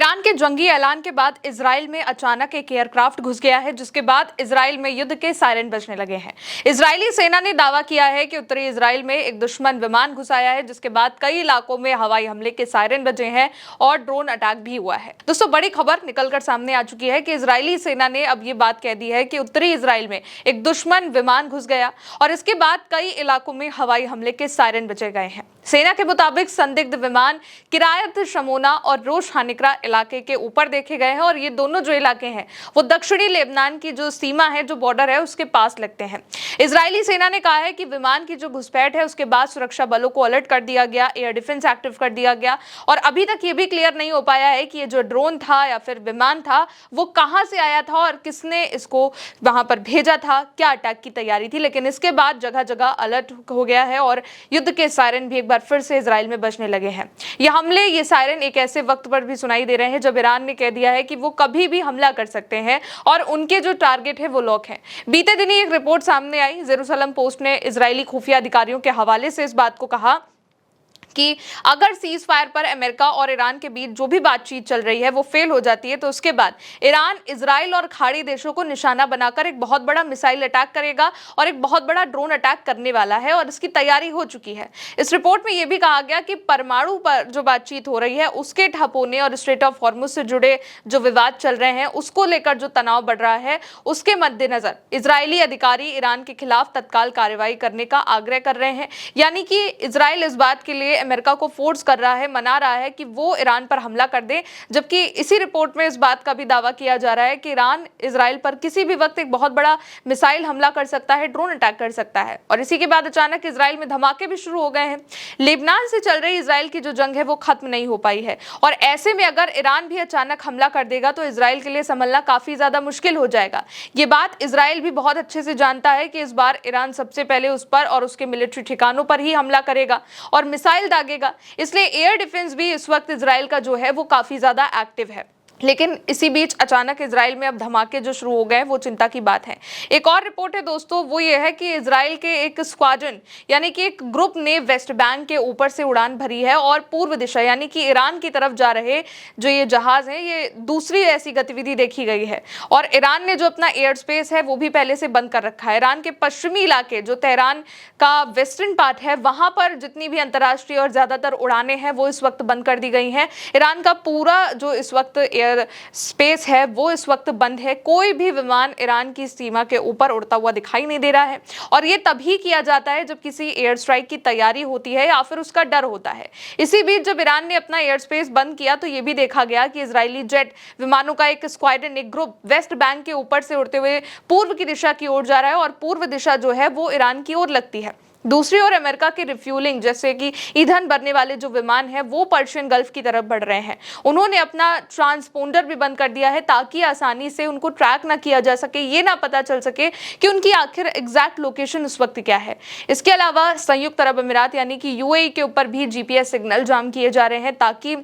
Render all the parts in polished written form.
Iran के जंगी ऐलान के बाद इजराइल में अचानक एक एयरक्राफ्ट घुस गया है, जिसके बाद इजराइल में युद्ध के सायरन बजने लगे हैं। इजरायली सेना ने दावा किया है कि उत्तरी इजराइल में एक दुश्मन विमान घुस आया है, जिसके बाद कई इलाकों में हवाई हमले के सायरन बजे हैं और ड्रोन अटैक भी हुआ है। दोस्तों, बड़ी खबर निकलकर सामने आ चुकी है कि इजरायली सेना ने अब ये बात कह दी है कि उत्तरी इजराइल में एक दुश्मन विमान घुस गया और इसके बाद कई इलाकों में हवाई हमले के सायरन बजे गए हैं। सेना के मुताबिक संदिग्ध विमान किरायत शमोना और रोश हानिकरा इलाके के ऊपर देखे गए हैं और ये दोनों जो इलाके हैं वो दक्षिणी लेबनान की जो सीमा है, जो बॉर्डर है, उसके पास लगते हैं। इजरायली सेना ने कहा है कि विमान की जो घुसपैठ है उसके बाद सुरक्षा बलों को अलर्ट कर दिया गया, एयर डिफेंस एक्टिव कर दिया गया और अभी तक ये भी क्लियर नहीं हो पाया है कि ये जो ड्रोन था या फिर विमान था वो कहां से आया था और किसने इसको वहां पर भेजा था, क्या अटैक की तैयारी थी। लेकिन इसके बाद जगह जगह अलर्ट हो गया है और युद्ध के सायरन भी एक बार फिर से इजराइल में बजने लगे हैं। ये हमले, ये सायरन एक ऐसे वक्त पर भी सुनाई दे रहे हैं जब ईरान ने कह दिया है कि वो कभी भी हमला कर सकते हैं और उनके जो टारगेट है वो लॉक है। बीते दिन ही एक रिपोर्ट सामने आई। जेरूसलम पोस्ट ने इजरायली खुफिया अधिकारियों के हवाले से इस बात को कहा कि अगर सीज फायर पर अमेरिका और ईरान के बीच जो भी बातचीत चल रही है वो फेल हो जाती है तो उसके बाद ईरान इजराइल और खाड़ी देशों को निशाना बनाकर एक बहुत बड़ा मिसाइल अटैक करेगा और एक बहुत बड़ा ड्रोन अटैक करने वाला है और इसकी तैयारी हो चुकी है। इस रिपोर्ट में यह भी कहा गया कि परमाणु पर जो बातचीत हो रही है उसके ठप होने और स्ट्रेट ऑफ हॉर्मुज से जुड़े जो विवाद चल रहे हैं उसको लेकर जो तनाव बढ़ रहा है उसके मद्देनजर इजरायली अधिकारी ईरान के खिलाफ तत्काल कार्रवाई करने का आग्रह कर रहे हैं। यानी कि इजराइल इस बात के लिए अमेरिका को फोर्स कर रहा है, मना रहा है कि वो ईरान पर हमला कर दे, जबकि इसी रिपोर्ट में इस बात का भी दावा किया जा रहा है कि ईरान इजराइल पर किसी भी वक्त एक बहुत बड़ा मिसाइल हमला कर सकता है, ड्रोन अटैक कर सकता है। और इसी के बाद अचानक इजराइल में धमाके भी शुरू हो गए हैं। लेबनान से चल रही इजराइल की जो जंग है वो खत्म नहीं हो पाई है और ऐसे में अगर ईरान भी अचानक हमला कर देगा तो इजराइल के लिए संभलना काफी ज्यादा मुश्किल हो जाएगा। ये बात इजराइल भी बहुत अच्छे से जानता है कि इस बार ईरान सबसे पहले उस पर और उसके मिलिट्री ठिकानों पर ही हमला करेगा और मिसाइल दागेगा। इसलिए एयर डिफेंस भी इस वक्त इजराइल का जो है वो काफी ज्यादा एक्टिव है। लेकिन इसी बीच अचानक इजराइल में अब धमाके जो शुरू हो गए वो चिंता की बात है। एक और रिपोर्ट है दोस्तों, वो ये है कि इजराइल के एक स्क्वाड्रन यानी कि एक ग्रुप ने वेस्ट बैंक के ऊपर से उड़ान भरी है और पूर्व दिशा यानी कि ईरान की तरफ जा रहे जो ये जहाज हैं, ये दूसरी ऐसी गतिविधि देखी गई है। और ईरान ने जो अपना एयर स्पेस है वो भी पहले से बंद कर रखा है। ईरान के पश्चिमी इलाके जो तेहरान का वेस्टर्न पार्ट है वहां पर जितनी भी अंतर्राष्ट्रीय और ज्यादातर उड़ानें हैं वो इस वक्त बंद कर दी गई हैं। ईरान का पूरा जो इस वक्त स्पेस है वो इस वक्त बंद है। कोई भी विमान ईरान की सीमा के ऊपर उड़ता हुआ दिखाई नहीं दे रहा है और ये तभी किया जाता है जब किसी एयर स्ट्राइक की तैयारी होती है या फिर उसका डर होता है। इसी बीच जब ईरान ने अपना एयर स्पेस बंद किया तो ये भी देखा गया कि इजरायली जेट विमानों का एक स्क्वाड्रन, एक ग्रुप वेस्ट बैंक के ऊपर से उड़ते हुए पूर्व की दिशा की ओर जा रहा है और पूर्व दिशा जो है वो ईरान की ओर लगती है। दूसरी ओर अमेरिका के रिफ्यूलिंग जैसे कि ईंधन भरने वाले जो विमान हैं वो पर्शियन गल्फ की तरफ बढ़ रहे हैं। उन्होंने अपना ट्रांसपोंडर भी बंद कर दिया है ताकि आसानी से उनको ट्रैक ना किया जा सके, ये ना पता चल सके कि उनकी आखिर एग्जैक्ट लोकेशन उस वक्त क्या है। इसके अलावा संयुक्त अरब अमीरात यानी कि यूएई के ऊपर भी जीपीएस सिग्नल जाम किए जा रहे हैं ताकि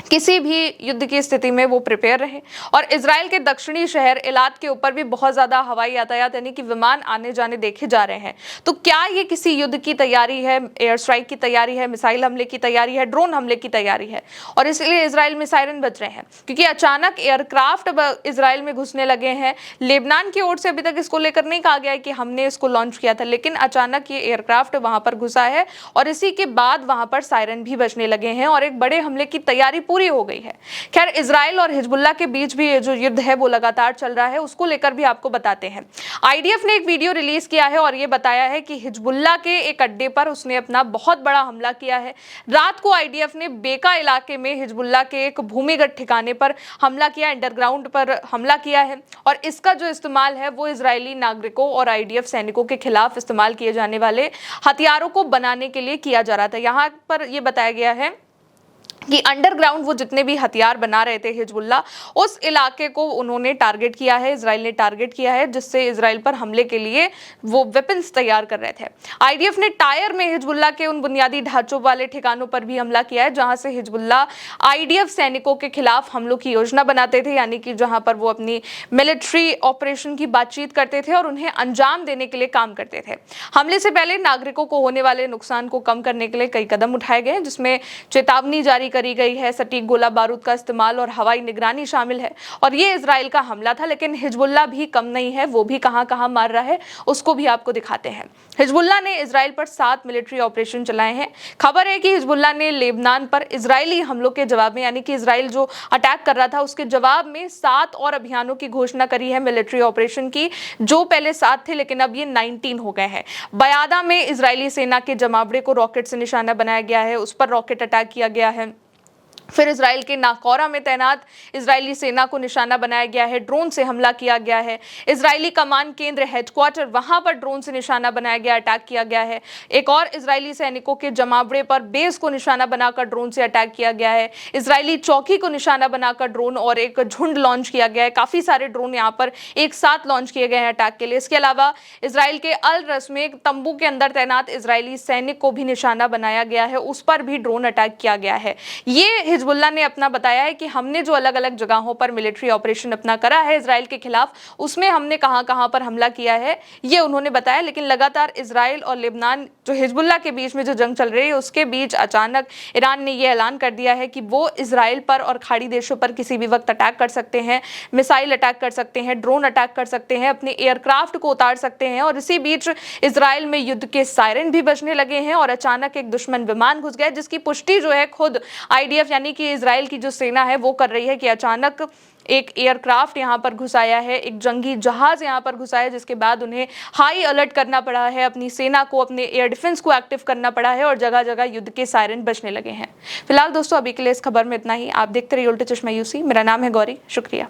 किसी भी युद्ध की स्थिति में वो प्रिपेयर रहे। और इजराइल के दक्षिणी शहर इलाद के ऊपर भी बहुत ज्यादा हवाई यातायात यानी कि विमान आने जाने देखे जा रहे हैं। तो क्या ये किसी युद्ध की तैयारी है, एयर स्ट्राइक की तैयारी है, मिसाइल हमले की तैयारी है, ड्रोन हमले की तैयारी है? और इसलिए इजराइल में सायरन बज रहे हैं क्योंकि अचानक एयरक्राफ्ट इजराइल में घुसने लगे हैं। लेबनान की ओर से अभी तक इसको लेकर नहीं कहा गया है कि हमने इसको लॉन्च किया था, लेकिन अचानक ये एयरक्राफ्ट वहां पर घुसा है और इसी के बाद वहां पर सायरन भी बजने लगे हैं और एक बड़े हमले की तैयारी पूरी हो गई है। खैर, इजराइल और हिजबुल्ला के बीच भी ये जो युद्ध है वो लगातार चल रहा है, उसको लेकर भी आपको बताते हैं। आईडीएफ ने एक वीडियो रिलीज किया है और ये बताया है कि हिजबुल्ला के एक अड्डे पर उसने अपना बहुत बड़ा हमला किया है। रात को आईडीएफ ने बेका इलाके में हिजबुल्ला के एक भूमिगत ठिकाने पर हमला किया, अंडरग्राउंड पर हमला किया है और इसका जो इस्तेमाल है वो इजरायली नागरिकों और आईडीएफ सैनिकों के खिलाफ इस्तेमाल किए जाने वाले हथियारों को बनाने के लिए किया जा रहा था। यहाँ पर यह बताया गया है कि अंडरग्राउंड वो जितने भी हथियार बना रहे थे हिजबुल्ला, उस इलाके को उन्होंने टारगेट किया है, इजराइल ने टारगेट किया है, जिससे इजराइल पर हमले के लिए वो वेपन्स तैयार कर रहे थे। आईडीएफ ने टायर में हिजबुल्ला के उन बुनियादी ढांचों वाले ठिकानों पर भी हमला किया है जहां से हिजबुल्ला आईडीएफ सैनिकों के खिलाफ हमलों की योजना बनाते थे, यानी कि जहां पर वो अपनी मिलिट्री ऑपरेशन की बातचीत करते थे और उन्हें अंजाम देने के लिए काम करते थे। हमले से पहले नागरिकों को होने वाले नुकसान को कम करने के लिए कई कदम उठाए गए जिसमें चेतावनी जारी करी गई है, सटीक गोला बारूद का इस्तेमाल और हवाई निगरानी शामिल है। और ये इजराइल का हमला था, लेकिन हिजबुल्लाह भी कम नहीं है, वो भी कहां मार रहा है उसको भी आपको दिखाते हैं। हिजबुल्लाह ने इजराइल पर 7 मिलिट्री ऑपरेशन चलाए हैं। खबर है कि हिजबुल्लाह ने लेबनान पर इजरायली हमलों के जवाब में, यानी कि इजराइल जो अटैक कर रहा था उसके जवाब में 7 और अभियानों की घोषणा करी है मिलिट्री ऑपरेशन की, जो पहले 7 थे लेकिन अब ये 19 हो गए हैं। बयादा में इजरायली सेना के जमावड़े को रॉकेट से निशाना बनाया गया है, उस पर रॉकेट अटैक किया गया है। फिर इजराइल के नाकौरा में तैनात इजरायली सेना को निशाना बनाया गया है, ड्रोन से हमला किया गया है। इजरायली कमान केंद्र हेडक्वार्टर, वहां पर ड्रोन से निशाना बनाया गया, अटैक किया गया है। एक और इजरायली सैनिकों के जमावड़े पर बेस को निशाना बनाकर ड्रोन से अटैक किया गया है। इजरायली चौकी को निशाना बनाकर ड्रोन और एक झुंड लॉन्च किया गया है। काफी सारे ड्रोन यहाँ पर एक साथ लॉन्च किए गए हैं अटैक के लिए। इसके अलावा इजराइल के अल रस में एक तंबू के अंदर तैनात इजरायली सैनिक को भी निशाना बनाया गया है, उस पर भी ड्रोन अटैक किया गया है। ये हिजबुल्लाह ने अपना बताया है कि हमने जो अलग अलग जगहों पर मिलिट्री ऑपरेशन अपना करा है इजराइल के खिलाफ, उसमें हमने कहां पर हमला किया है ये उन्होंने बताया। लेकिन लगातार इजराइल और लेबनान जो हिजबुल्लाह के बीच में जो जंग चल रही है उसके बीच अचानक ईरान ने यह ऐलान कर दिया है कि वो इजराइल पर और खाड़ी देशों पर किसी भी वक्त अटैक कर सकते हैं, मिसाइल अटैक कर सकते हैं, ड्रोन अटैक कर सकते हैं, अपने एयरक्राफ्ट को उतार सकते हैं। और इसी बीच इजराइल में युद्ध के सायरन भी बजने लगे हैं और अचानक एक दुश्मन विमान घुस गया, जिसकी पुष्टि जो है खुद आईडीएफ यानी कि इजराइल की जो सेना है वो कर रही है कि अचानक एक एयरक्राफ्ट यहां पर घुसाया है, एक जंगी जहाज यहां पर घुसाया, जिसके बाद उन्हें हाई अलर्ट करना पड़ा है, अपनी सेना को, अपने एयर डिफेंस को एक्टिव करना पड़ा है और जगह जगह युद्ध के सायरन बजने लगे हैं। फिलहाल दोस्तों अभी के लिए इस खबर में इतना ही। आप देखते रहिए उल्टे चश्मा यूसी। मेरा नाम है गौरी, शुक्रिया।